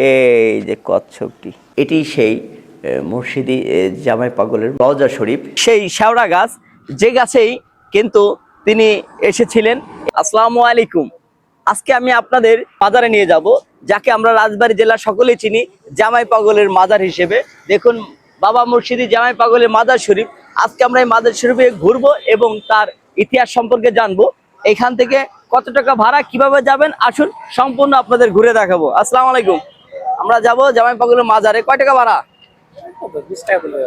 এই যে কচ্ছপটি, এটি সেই মুর্শিদি জামাই পাগলের রওজা শরীফ, সেই শেওড়া গাছ, যে গাছেই কিন্তু তিনি এসেছিলেন। আসসালামু আলাইকুম। আজকে আমি আপনাদের মাজারে নিয়ে যাব, যাকে আমরা রাজবাড়ী জেলা সকলেই চিনি জামাই পাগলের মাজার হিসেবে। দেখুন, বাবা মুর্শিদি জামাই পাগলের মাজার শরীফ। আজকে আমরা এই মাজার শরীফে ঘুরবো এবং তার ইতিহাস সম্পর্কে জানবো। এখান থেকে কত টাকা ভাড়া, কিভাবে যাবেন, আসুন সম্পূর্ণ আপনাদের ঘুরে দেখাবো। আসসালামু আলাইকুম। আমরা যাব জামাই পাগলের মাজারে। কয় টাকা ভাড়া?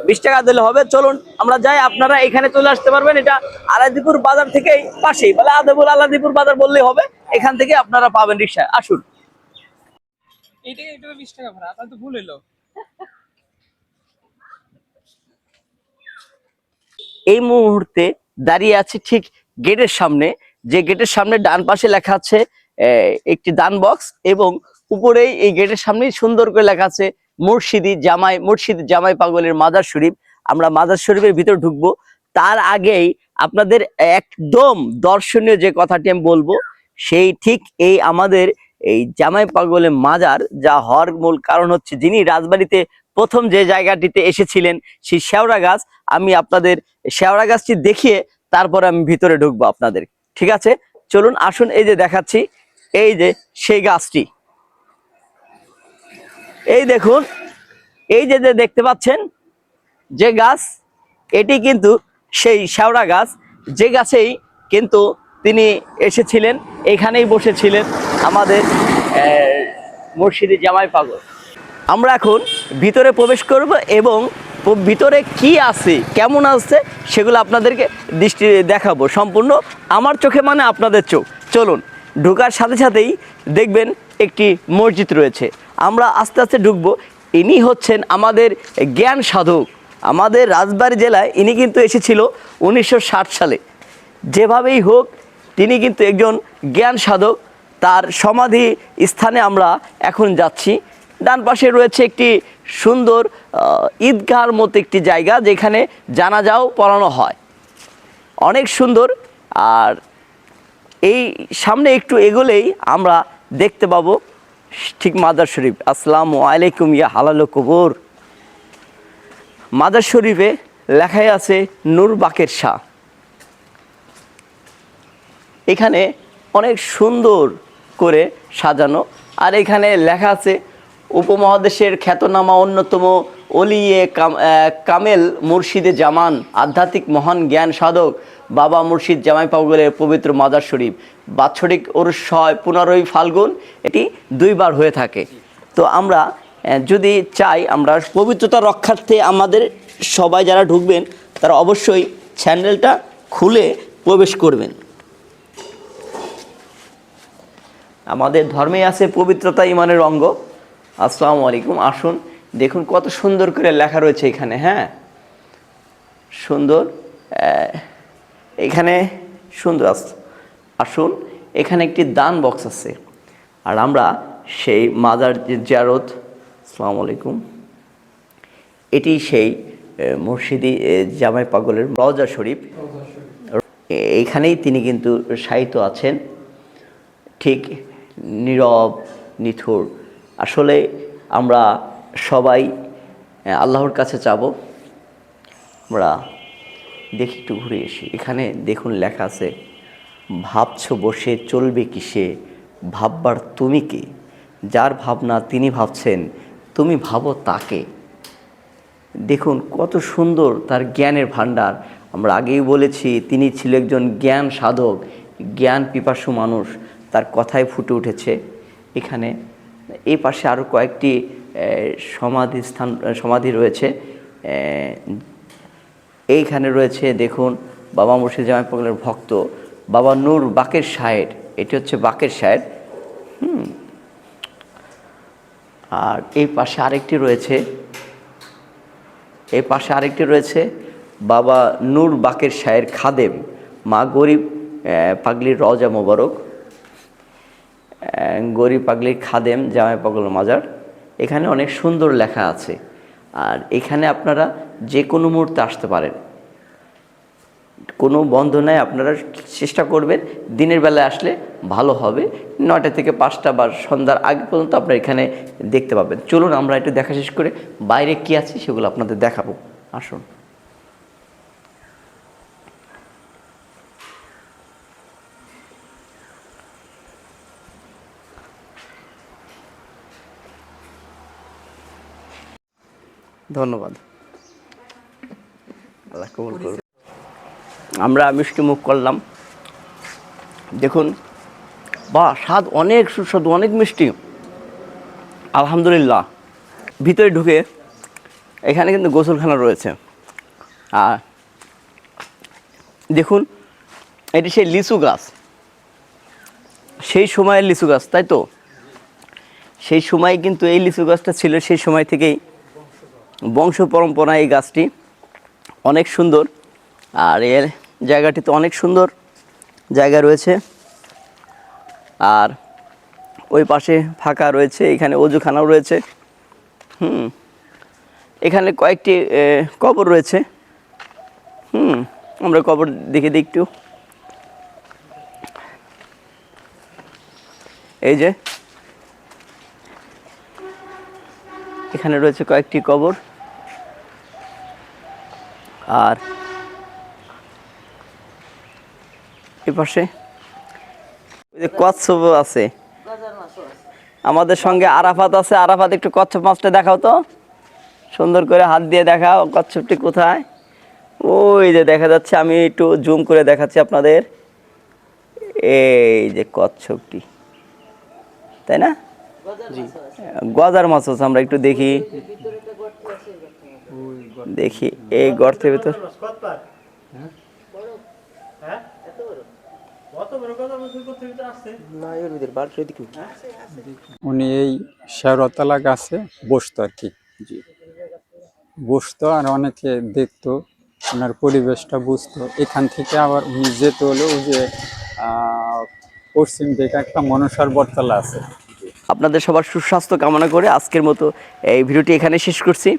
20 টাকা দিলে হবে। চলুন আমরা যাই। আপনারা এখানে চলে আসতে পারবেন, এটা আলাদিপুর বাজার থেকেই পাশেই, বলে আলাদিপুর বাজার বললেই হবে। এখান থেকে আপনারা পাবেন রিক্সায়। আসুন। এটা 20 টাকা ভাড়া, তাহলে তো ভুল হইলো। এই মুহূর্তে দাঁড়িয়ে আছে ঠিক গেটের সামনে, যে গেটের সামনে ডান পাশে লেখা আছে একটি দান বক্স, এবং উপরেই এই গেটের সামনে সুন্দর করে লেখা আছে মুর্শিদি জামাই পাগলের মাজার শরীফ। আমরা মাজার শরীফের ভিতর ঢুকবো। তার আগেই আপনাদের একদম দর্শনীয় যে কথাটি আমি বলবো, সেই ঠিক এই আমাদের এই জামাই পাগলের মাজার যা হওয়ার মূল কারণ হচ্ছে, যিনি রাজবাড়িতে প্রথম যে জায়গাটিতে এসেছিলেন সেই শেওড়া গাছ। আমি আপনাদের শেওড়া গাছটি দেখিয়ে তারপরে আমি ভিতরে ঢুকবো আপনাদের। ঠিক আছে, চলুন আসুন। এই যে দেখাচ্ছি, এই যে সেই গাছটি, এই দেখুন, এই যে যে দেখতে পাচ্ছেন যে গাছ, এটি কিন্তু সেই শেওড়া গাছ, যে গাছেই কিন্তু তিনি এসেছিলেন, এখানেই বসেছিলেন আমাদের মুর্শিদি জামাই পাগল। আমরা এখন ভিতরে প্রবেশ করব এবং ভিতরে কি আছে, কেমন আছে, সেগুলো আপনাদেরকে দৃষ্টি দেখাবো। সম্পূর্ণ আমার চোখে মানে আপনাদের চোখ। চলুন, ঢোকার সাথে সাথেই দেখবেন একটি মসজিদ রয়েছে। আমরা আস্তে আস্তে ঢুকবো। ইনি হচ্ছেন আমাদের জ্ঞান সাধক। আমাদের রাজবাড়ী জেলায় ইনি কিন্তু এসেছিল 1960 সালে। যেভাবেই হোক, তিনি কিন্তু একজন জ্ঞান সাধক। তার সমাধি স্থানে আমরা এখন যাচ্ছি। ডান পাশে রয়েছে একটি সুন্দর ঈদগাহর মতো একটি জায়গা, যেখানে জানাজাও পড়ানো হয়, অনেক সুন্দর। আর এই সামনে একটু এগোলেই আমরা দেখতে পাবো ঠিক মাজার শরীফ। আসসালামু আলাইকুম ইয়া হালাল কবর। মাজার শরীফে লেখাই আছে নূর বাকের শাহ। এখানে অনেক সুন্দর করে সাজানো, আর এখানে লেখা আছে উপমহাদেশের খ্যাতনামা অন্যতম অলিয়ে কামেল মুর্শিদে জামান, আধ্যাত্মিক মহান জ্ঞান সাধক বাবা মুর্শিদ জামাই পাগলের পবিত্র মাজার শরীফ। বাৎসরিক উরুস হয় 15ই ফাল্গুন। এটি 2 বার হয়ে থাকে। তো আমরা যদি চাই, আমরা পবিত্রতা রক্ষার্থে আমাদের সবাই যারা ঢুকবেন তারা অবশ্যই স্যান্ডেলটা খুলে প্রবেশ করবেন। আমাদের ধর্মে আছে পবিত্রতা ইমানের অঙ্গ। আসসালামু আলাইকুম। আসুন, দেখুন কত সুন্দর করে লেখা রয়েছে এখানে। হ্যাঁ, সুন্দর। এখানে সুন্দর। আসুন, এখানে একটি দান বক্স আছে, আর আমরা সেই মাজার জিয়ারত। আসসালামু আলাইকুম। এটি সেই মুর্শিদি জামাই পাগলের রওজা শরীফ। এইখানেই তিনি কিন্তু শায়িত আছেন, ঠিক নীরব নিথুর। আসলে আমরা সবাই আল্লাহর কাছে চাবো। আমরা দেখি, একটু ঘুরে এসি। এখানে দেখুন লেখা আছে, ভাবছো বসে চলবে কিসে, ভাববার তুমি কে, যার ভাবনা তিনি ভাবছেন, তুমি ভাবো তাকে। দেখুন কত সুন্দর তার জ্ঞানের ভাণ্ডার। আমরা আগেই বলেছি তিনি ছিল একজন জ্ঞান সাধক, জ্ঞান পিপাসু মানুষ। তার কথাই ফুটে উঠেছে এখানে। এই পাশে আরও কয়েকটি সমাধি রয়েছে। এইখানে রয়েছে দেখুন বাবা মুর্শিদ জামাই পাগলের ভক্ত বাবা নূর বাকের শাহের। এটি হচ্ছে বাকের শাহের। আর এই পাশে আরেকটি রয়েছে বাবা নূর বাকের শাহের খাদেম মা গরিব পাগলির রওজা মোবারক। গরিব পাগলির খাদেম জামাই পাগলের মাজার। এখানে অনেক সুন্দর লেখা আছে, আর এখানে আপনারা যে কোনো মুহূর্তে আসতে পারেন। কোনো বন্ধ নাই, আপনারা চেষ্টা করবেন দিনের বেলায় আসলে ভালো হবে। 9টা থেকে 5টা বা সন্ধ্যার আগে পর্যন্ত আপনারা এখানে দেখতে পাবেন। চলুন আমরা একটু দেখা শেষ করে বাইরে কি আছে সেগুলো আপনাদের দেখাবো, আসুন। ধন্যবাদ, আল্লাহ কবুল করুন। আমরা মিষ্টি মুখ করলাম, দেখুন, বাহ, স্বাদ অনেক সুস্বাদু, অনেক মিষ্টি, আলহামদুলিল্লাহ। ভিতরে ঢুকে এখানে কিন্তু গোসলখানা রয়েছে। আর দেখুন, এটি সেই লিচু গাছ, সেই সময়ের লিচু গাছ, তাই তো? সেই সময় কিন্তু এই লিচু গাছটা ছিল, সেই সময় থেকেই বংশ পরম্পরা এই গাছটি অনেক সুন্দর। আর এর জায়গাটিতে অনেক সুন্দর জায়গা রয়েছে। আর ওই পাশে ফাঁকা রয়েছে, এখানে অজুখানাও রয়েছে। এখানে কয়েকটি কবর রয়েছে। আমরা কবর দেখে দিই একটু। এই যে এখানে রয়েছে কয়েকটি কবর। আর এ পাশে কচ্ছপ আছে, আমাদের সঙ্গে আরাফাত আছে। আরাফাত, একটু কচ্ছপ মাছটা দেখাও তো, সুন্দর করে হাত দিয়ে দেখাও কচ্ছপটি কোথায়। ওই যে দেখা যাচ্ছে, আমি একটু জুম করে দেখাচ্ছি আপনাদের। এই যে কচ্ছপটি, তাই না? গজার মাছ আছে, আমরা একটু দেখি দেখি এই গর্তের ভিতর। উনি এই শেওড়াতলা গাছে বসতো আর কি, বসতো আর অনেকে দেখতো, ওনার পরিবেশটা বুঝতো। এখান থেকে আবার উনি যেতে হলো, ওই যে পশ্চিম দিকে একটা মনসার বটতলা আছে। আপনাদের সবার সুস্বাস্থ্য কামনা করে আজকের মতো এই ভিডিওটি এখানে শেষ করছি।